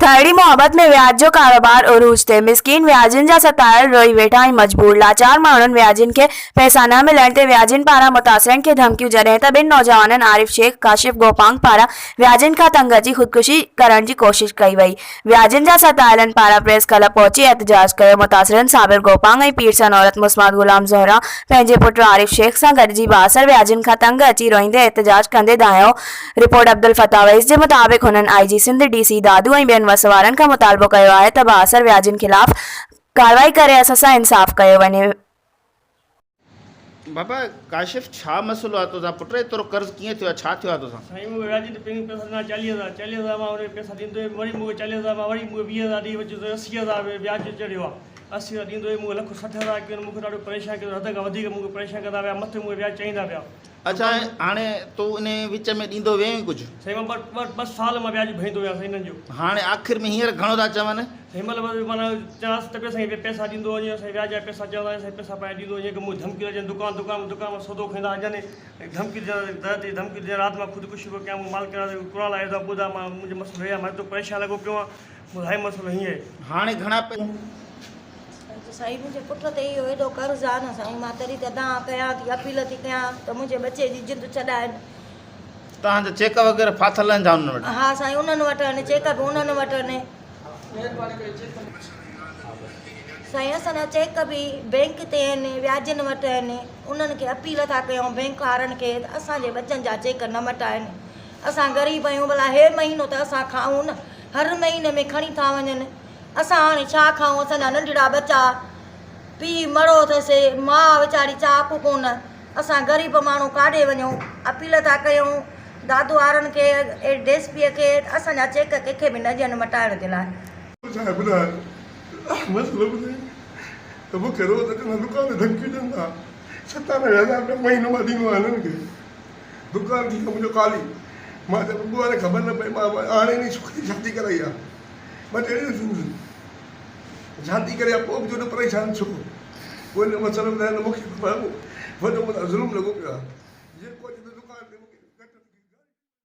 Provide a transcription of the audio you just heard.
थड़ी मोहब्बत में व्याज जो कारोबार उरूज थे। मिसकीन व्याजिन जा सतायल रोई वेठा ऐं मजबूर लाचार माण्हुनि व्याजिन खे पैसा न मिलण ते व्याजिन पारां मुतासिरनि खे धमकियूं जॾहिं त ॿिनि नौजवाननि आरिफ शेख काशिफ गोपांग पारां व्याजिन खां तंग अची ख़ुदकुशी करण जी कोशिश कई वई। व्याजिन जा सतायलनि पारां प्रेस क्लब पहुची एहतजाज कयो। मुतासिरनि साबिर गोपांग ऐं पीर सन औरत मुस्मात गुलाम ज़ोहरा पंहिंजे पुटु आरिफ शेख सां गॾिजी बासर व्याजिन खां तंग अची रोईंदे एहतजाज कंदे दाहियो। रिपोर्ट अब्दुल फताह वैस जे मुताबिक़ हुननि आई जी सिंध डीसी दादू ऐं ॿियनि वसवारनि खां मुतालबो कयो आहे त बासर व्याजिन खिलाफ़ कार्रवाई करे असां सां इंसाफ़ कयो वञे। बाबा काशिफ छा मसलो आहे तोसां पुट एतिरो कर्ज़ कीअं थियो आहे छा थियो आहे तोसां? साईं मूंखे व्याज ते पहिरीं पैसा ॾिना 40,000 मां वरी पैसा ॾींदो वरी मूंखे 40,000 मां वरी मूंखे 20,000 ॾेई वठी 80,000 व्याज चढ़ियो आहे। 80,000 ॾींदो मूंखे 1,60,000 कयो मूंखे ॾाढो परेशान कयो हद खां वधीक मूंखे परेशान कंदा पिया मथे मूंखे व्याज चाहींदा पिया। अच्छा हाणे तूं इन विच में ॾींदो वियो कुझु? साईं मां ॿ साल मां व्याज भरींदो विया साईं हिननि जो। हाणे आख़िर में हींअर घणो था चवनि? हिन महिल माना चवांसि त पियो साईं पैसा ॾींदो वञे साईं व्याज जा पैसा चवंदा साईं पैसा पाए ॾींदो वञे की मूंखे धमकी अचनि दुकान मां सौदो खईंदा अचनि धमकी धमकी राति मां ख़ुदकुशी पियो कयां मालिक कुराल आयो आहे ॿुधा मां मुंहिंजो मसइलो हे आहे मां तो परेशान लॻो पियो आहे ॿुधाए मसइलो हीअं आहे। हाणे घणा साईं मुंहिंजे पुट ते इहो एॾो कर्ज़ु आहे न साईं मां तॾहिं त तव्हां कयां थी अपील थी कयां त मुंहिंजे बचे जी जिंद छॾाइनि। तव्हांजा चेक वग़ैरह फाथल आहिनि छा उन्हनि वटि? हा साईं उन्हनि वटि आहिनि चेक बि उन्हनि वटि आहिनि साईं असांजा चेक बि बैंक ते आहिनि व्याजनि वटि आहिनि उन्हनि खे अपील था कयूं बैंक वारनि खे असांजे बचनि जा चेक न मटाइनि। असां ग़रीब आहियूं भला हे महीनो त असां खाऊं न हर महीने में खणी था वञनि असां हाणे छा खाऊं असांजा नंढड़ा बच्चा पीउ मरो अथसि माउ वीचारी चाकू कोन असां ग़रीब माण्हू काॾे वञूं। अपील था कयूं दादू वारनि खे डीएसपीअ खे असांजा चेक कंहिंखे बि न ॾियनि मटाइण जे लाइ। मसलो ॿुधाए त मूंखे रोज़ अचनि दुकान ते धमकी ॾियनि था 97,000 रुपया महीनो मां ॾींदो आहियां हिननि खे दुकान थी मुंहिंजो ख़ाली मां त बबू हाणे ख़बर न पई मां हाणे हिन छोकिरी शादी कराई आहे मां टेड़ी शादी करे पोइ बि जो परेशान छो कोई मसइलो ॿुधाए त मूंखे वॾो ज़ुल्म लॻो पियो आहे।